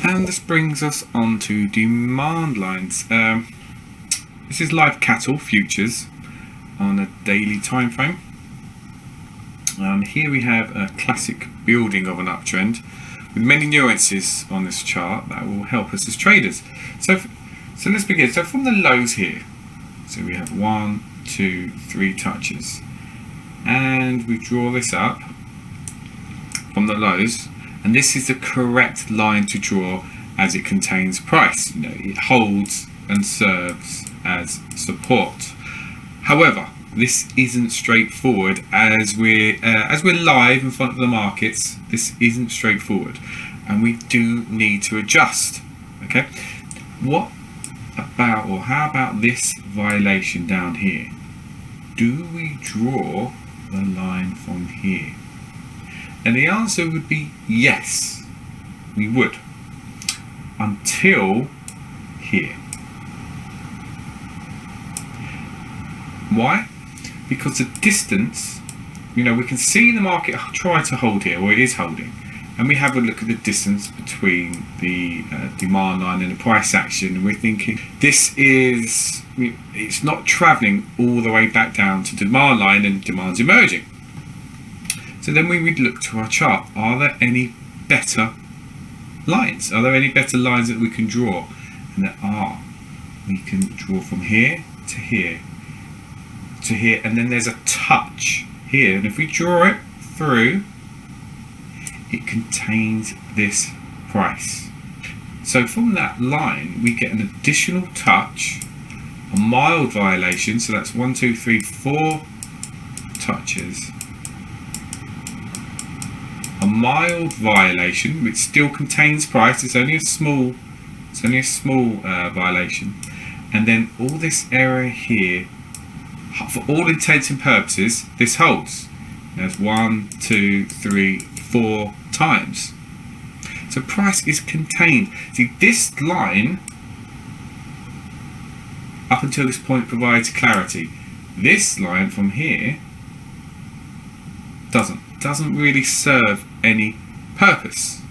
And this brings us on to demand lines. This is live cattle futures on a daily time frame. Here we have a classic building of an uptrend with many nuances on this chart that will help us as traders. So let's begin. So from the lows here, so we have 1, 2, 3 touches, and we draw this up from the lows, and this is the correct line to draw as it contains price. It holds and serves as support. However, this isn't straightforward as we're live in front of the markets. This isn't straightforward, and we do need to adjust. Okay, how about this violation down here? Do we draw the line from here? And the answer would be yes, we would, until here. Why? Because the distance, we can see the market try to hold here, or it is holding, and we have a look at the distance between the demand line and the price action, and we're thinking it's not traveling all the way back down to demand line, and demand's emerging. So then we would look to our chart. Are there any better lines? Are there any better lines that we can draw? And there are. We can draw from here to here to here, and then there's a touch here, and if we draw it through, it contains this price. So from that line we get an additional touch, a mild violation, so that's 1, 2, 3, 4 touches, a mild violation which still contains price. It's only a small violation, and then all this area here, for all intents and purposes, this holds. There's 1, 2, 3, 4 times. So price is contained. See, this line up until this point provides clarity. This line from here doesn't really serve any purpose.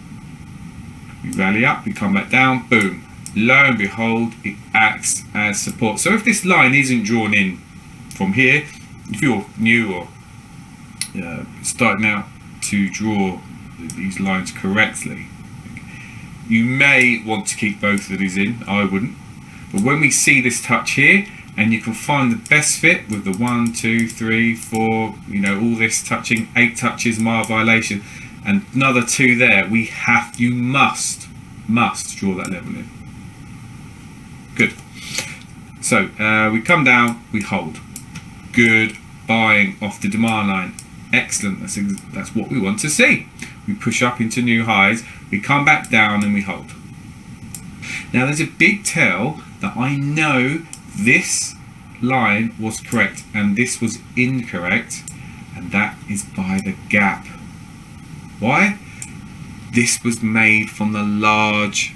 We rally up, we come back down, boom. Lo and behold, it acts as support. So if this line isn't drawn in from here, if you're new or starting out to draw these lines correctly, you may want to keep both of these in. I wouldn't. But when we see this touch here, and you can find the best fit with the 1, 2, 3, 4, all this touching, 8 touches, mild violation, and another 2 there, you must draw that level in. Good. So we come down, we hold. Good buying off the demand line. Excellent. That's what we want to see. We push up into new highs, we come back down, and we hold. Now there's a big tell that I know this line was correct and this was incorrect, and that is by the gap. Why? This was made from the large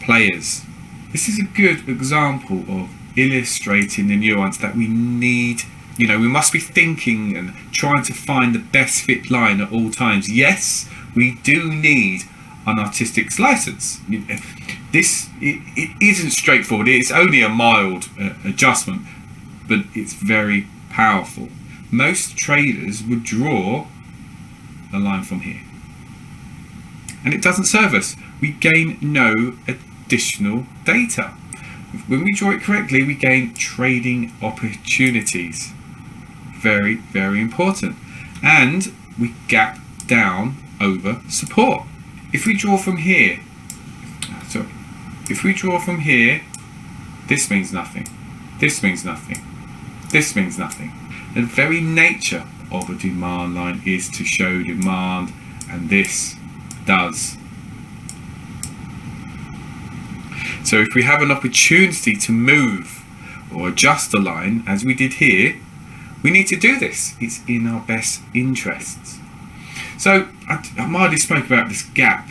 players. This is a good example of illustrating the nuance that we need. We must be thinking and trying to find the best fit line at all times. Yes, we do need an artistic license. It isn't straightforward. It's only a mild adjustment, but it's very powerful. Most traders would draw a line from here, and it doesn't serve us. We gain no additional data. When we draw it correctly, we gain trading opportunities. Very, very important. And we gap down over support. If we draw from here, this means nothing. This means nothing. This means nothing. The very nature of a demand line is to show demand, and this does. So if we have an opportunity to move or adjust a line, as we did here, we need to do this. It's in our best interests. So I already spoke about this gap,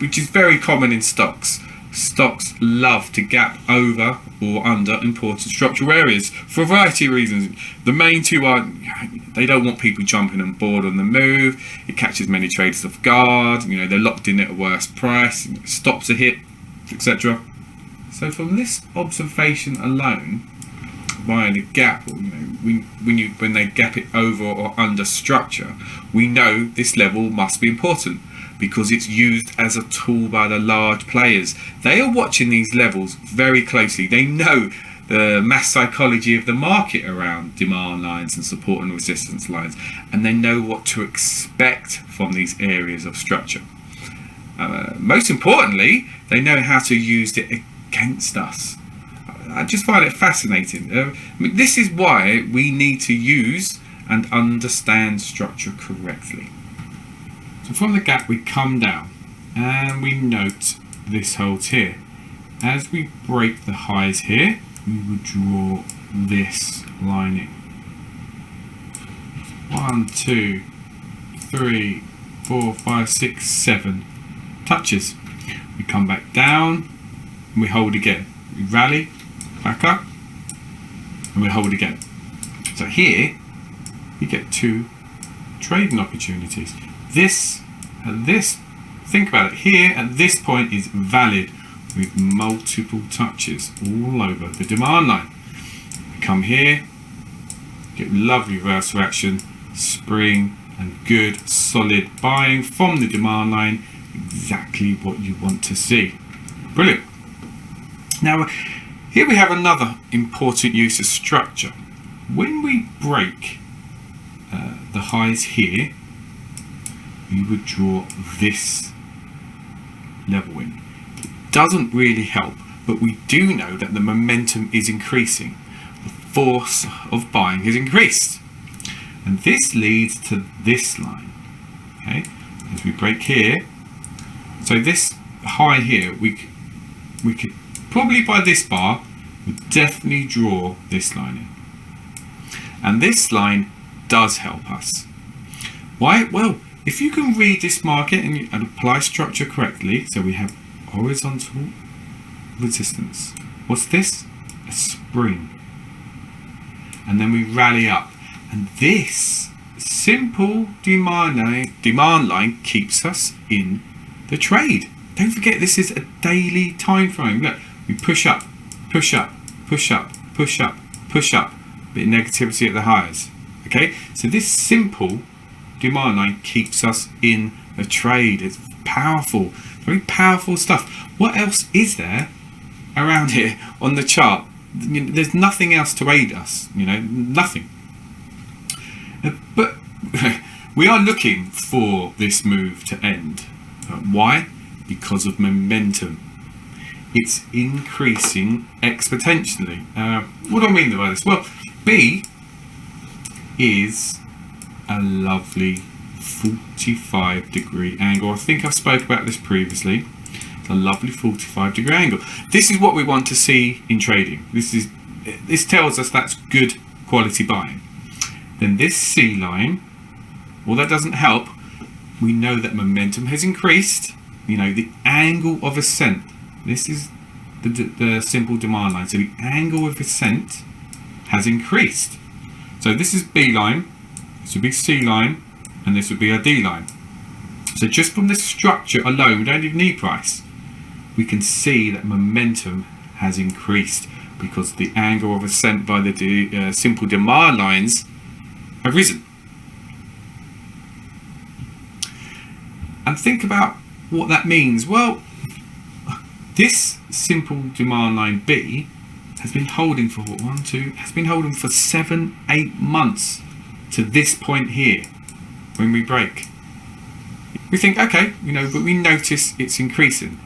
which is very common in stocks. stocks love to gap over or under important structural areas for a variety of reasons. The main two are they don't want people jumping on board on the move. It catches many traders off guard. They're locked in at a worse price. Stops a hit, etc. So from this observation alone, via the gap, or when they gap it over or under structure, we know this level must be important, because it's used as a tool by the large players. They are watching these levels very closely. They know the mass psychology of the market around demand lines and support and resistance lines, and they know what to expect from these areas of structure. Most importantly, they know how to use it against us. I just find it fascinating. This is why we need to use and understand structure correctly. So from the gap we come down and we note this holds here. As we break the highs here, we would draw this line in. 1, 2, 3, 4, 5, 6, 7 touches. We come back down and we hold again. We rally back up and we hold again. So here you get two trading opportunities. Think about it, here at this point is valid with multiple touches all over the demand line. We come here, get lovely reverse reaction, spring and good solid buying from the demand line, exactly what you want to see. Brilliant. Now here we have another important use of structure. When we break the highs here, we would draw this level in. It doesn't really help, but we do know that the momentum is increasing. The force of buying has increased. And this leads to this line. Okay, as we break here, so this high here, we could probably by this bar, would definitely draw this line in. And this line does help us. Why? Well, if you can read this market and apply structure correctly, so we have horizontal resistance. What's this? A spring. And then we rally up. And this simple demand line keeps us in the trade. Don't forget, this is a daily time frame. Look, we push up, push up, push up, push up, push up. Bit of negativity at the highs. Okay, so this simple demand line keeps us in the trade. It's powerful, very powerful stuff. What else is there around here on the chart? There's nothing else to aid us, nothing. But we are looking for this move to end. Why? Because of momentum. It's increasing exponentially. What do I mean by this? Well, B is a lovely 45-degree angle. I think I've spoke about this previously. It's a lovely 45-degree angle. This is what we want to see in trading. This tells us that's good quality buying. Then this C line, well, that doesn't help. We know that momentum has increased. The angle of ascent. This is the simple demand line. So the angle of ascent has increased. So this is B line, this would be C line, and this would be our D line. So just from this structure alone, we don't even need price. We can see that momentum has increased because the angle of ascent by the simple demand lines have risen. And think about what that means. Well, this simple demand line B has been holding for has been holding for 7-8 months to this point here when we break. We think, okay, but we notice it's increasing.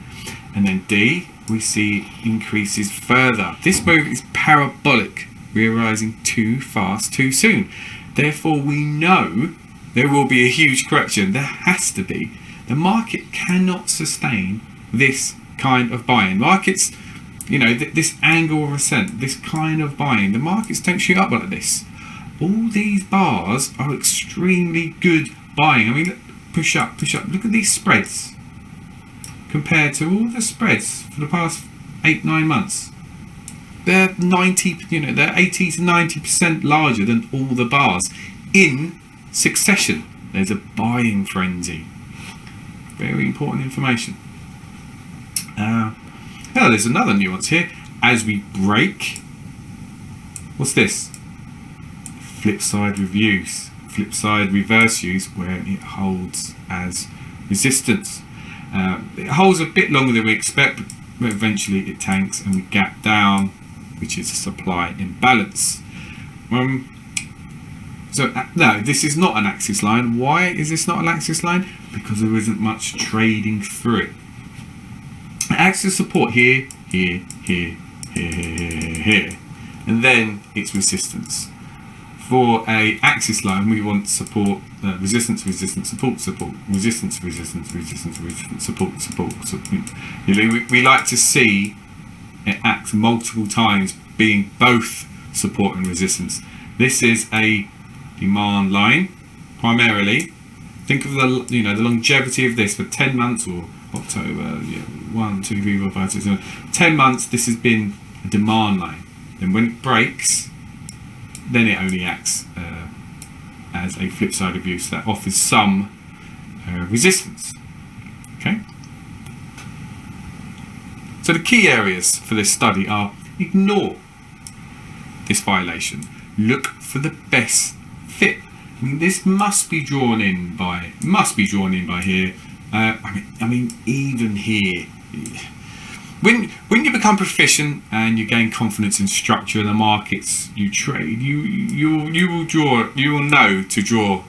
And then D, we see increases further. This move is parabolic. We are rising too fast, too soon. Therefore, we know there will be a huge correction. There has to be. The market cannot sustain this kind of buying. Markets, this angle of ascent, this kind of buying, the markets don't shoot up like this. All these bars are extremely good buying. I mean, push up, push up. Look at these spreads compared to all the spreads for the past 8-9 months. They're 80 to 90% larger than all the bars in succession. There's a buying frenzy. Very important information. There's another nuance here. As we break, what's this? Flip side reverse use, where it holds as resistance. It holds a bit longer than we expect, but eventually it tanks and we gap down, which is a supply imbalance. No, this is not an axis line. Why is this not an axis line? Because there isn't much trading through it. Axis support here, here, here, here, here, here, and then it's resistance. For a axis line, we want support, resistance, resistance, support, support, resistance, resistance, resistance, resistance, support, support, support. We like to see it act multiple times, being both support and resistance. This is a demand line, primarily. Think of the the longevity of this for 10 months or October, 1, 2, 3, 4, 5, 6, 7, 10 months. This has been a demand line. Then when it breaks, then it only acts as a flip side of use that offers some resistance. Okay. So the key areas for this study are: ignore this violation, look for the best fit. I mean, this must be drawn in by here. I mean, even here, when you become proficient and you gain confidence in structure in the markets you trade, you will know to draw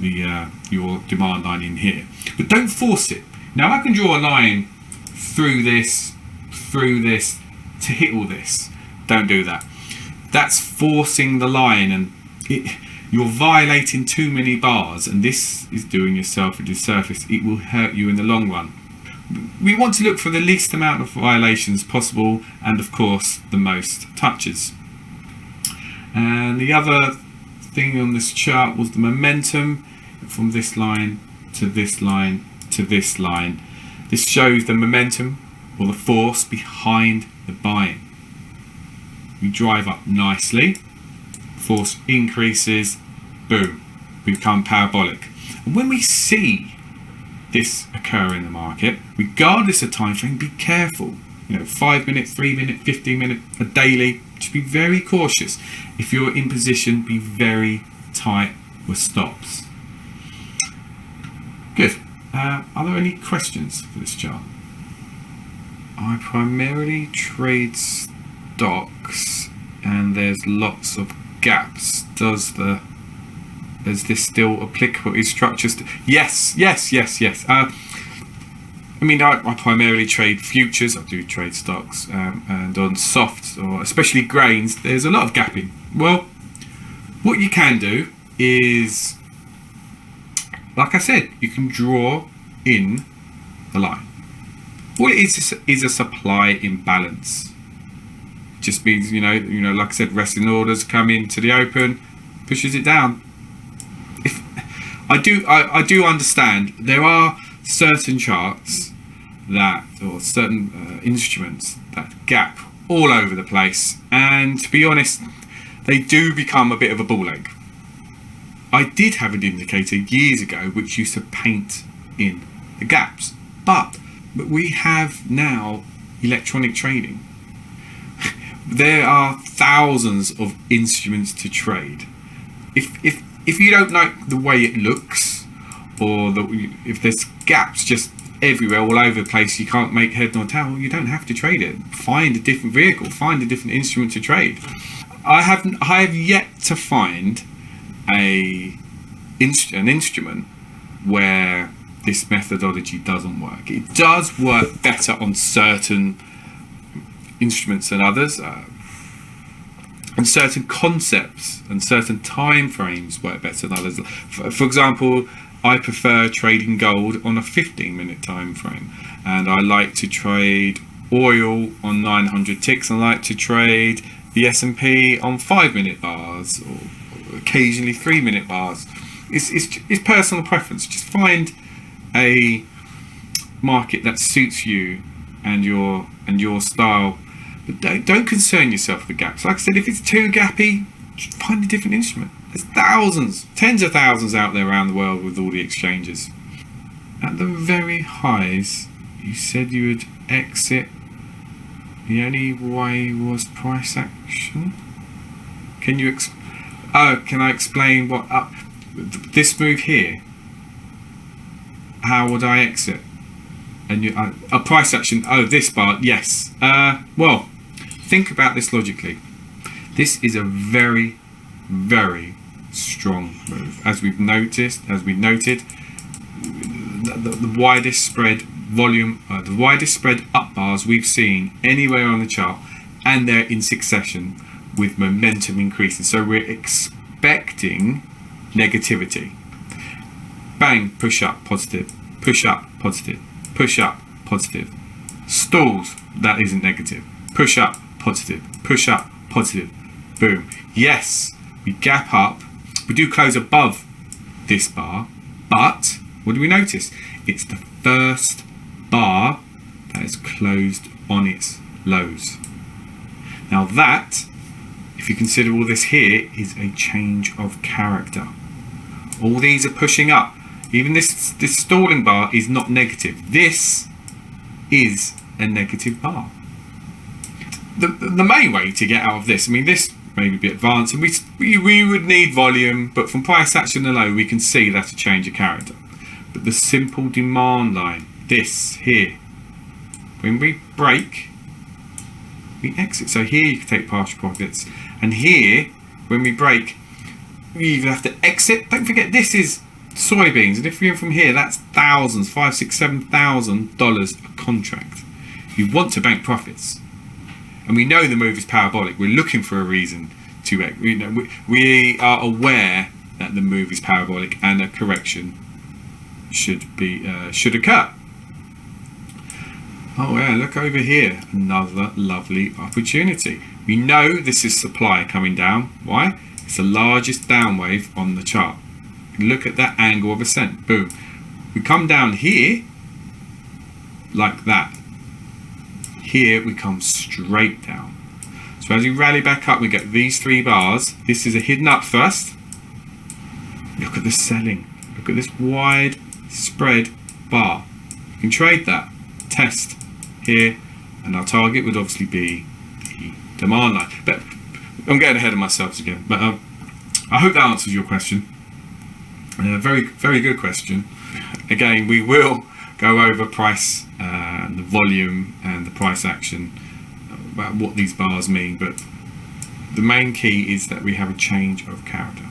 the your demand line in here. But don't force it. Now I can draw a line through this to hit all this. Don't do that. That's forcing the line, and you're violating too many bars, and this is doing yourself a disservice. It will hurt you in the long run. We want to look for the least amount of violations possible, and of course the most touches. And the other thing on this chart was the momentum from this line to this line to this line. This shows the momentum, or the force behind the buying. We drive up nicely, force increases, boom, we become parabolic. And when we see this occur in the market, regardless of time frame, be careful. 5 minute, 3 minute, 15 minute, a daily, just be very cautious. If you're in position, be very tight with stops. Good. Are there any questions for this chart? I primarily trade stocks, and there's lots of gaps. Is this still applicable? Is structure yes. I primarily trade futures. I do trade stocks, and on softs, or especially grains, there's a lot of gapping. Well, what you can do is, like I said, you can draw in the line. All it is a supply imbalance. Just means, like I said, resting orders come into the open, pushes it down. I do understand there are certain charts or certain instruments that gap all over the place, and to be honest, they do become a bit of a ball ache. I did have an indicator years ago which used to paint in the gaps, but we have now electronic trading. There are thousands of instruments to trade. If you don't like the way it looks, or if there's gaps just everywhere, all over the place, you can't make head nor tail, you don't have to trade it. Find a different vehicle, find a different instrument to trade. I have yet to find an instrument where this methodology doesn't work. It does work better on certain instruments than others, and certain concepts and certain time frames work better than others. For example, I prefer trading gold on a 15-minute time frame, and I like to trade oil on 900 ticks. I like to trade the S&P on 5-minute bars, or occasionally 3-minute bars. It's personal preference. Just find a market that suits you and your style. But don't concern yourself with gaps. Like I said, if it's too gappy, just find a different instrument. There's thousands, tens of thousands out there around the world with all the exchanges. At the very highs, you said you would exit. The only way was price action. Can you can I explain what this move here? How would I exit? And a price action. Oh, this bar. Yes. Well, think about this logically. This is a very, very strong move, as we've noted. The widest spread volume, the widest spread up bars we've seen anywhere on the chart, and they're in succession with momentum increasing. So we're expecting negativity. Bang, push up, positive, push up, positive, push up, positive. Stalls, that isn't negative. Push up, positive, push up, positive. Boom. Yes, we gap up. We do close above this bar, but what do we notice? It's the first bar that is closed on its lows. Now that, if you consider all this here, is a change of character. All these are pushing up. Even this stalling bar is not negative. This is a negative bar. The main way to get out of this, I mean, this may be a bit advanced, and we would need volume, but from price action alone, we can see that's a change of character. But the simple demand line, this here, when we break, we exit. So here you can take partial profits, and here, when we break, we either have to exit. Don't forget, this is soybeans, and if you're from here, that's thousands, $5,000, $6,000, $7,000 a contract. You want to bank profits, and we know the move is parabolic. We're looking for a reason to, we are aware that the move is parabolic and a correction should occur. Oh yeah, look over here, another lovely opportunity. We know this is supply coming down. Why? It's the largest down wave on the chart. Look at that angle of ascent. Boom. We come down here like that. Here we come straight down. So as we rally back up, we get these three bars. This is a hidden up thrust. Look at the selling. Look at this wide spread bar. You can trade that. Test here, and our target would obviously be the demand line. But I'm getting ahead of myself again. But I hope that answers your question. Very, very good question. Again, we will go over price, the volume, and the price action, about what these bars mean. But the main key is that we have a change of character.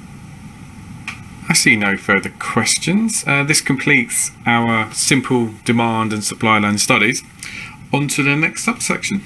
I see no further questions. This completes our simple demand and supply line studies. On to the next subsection.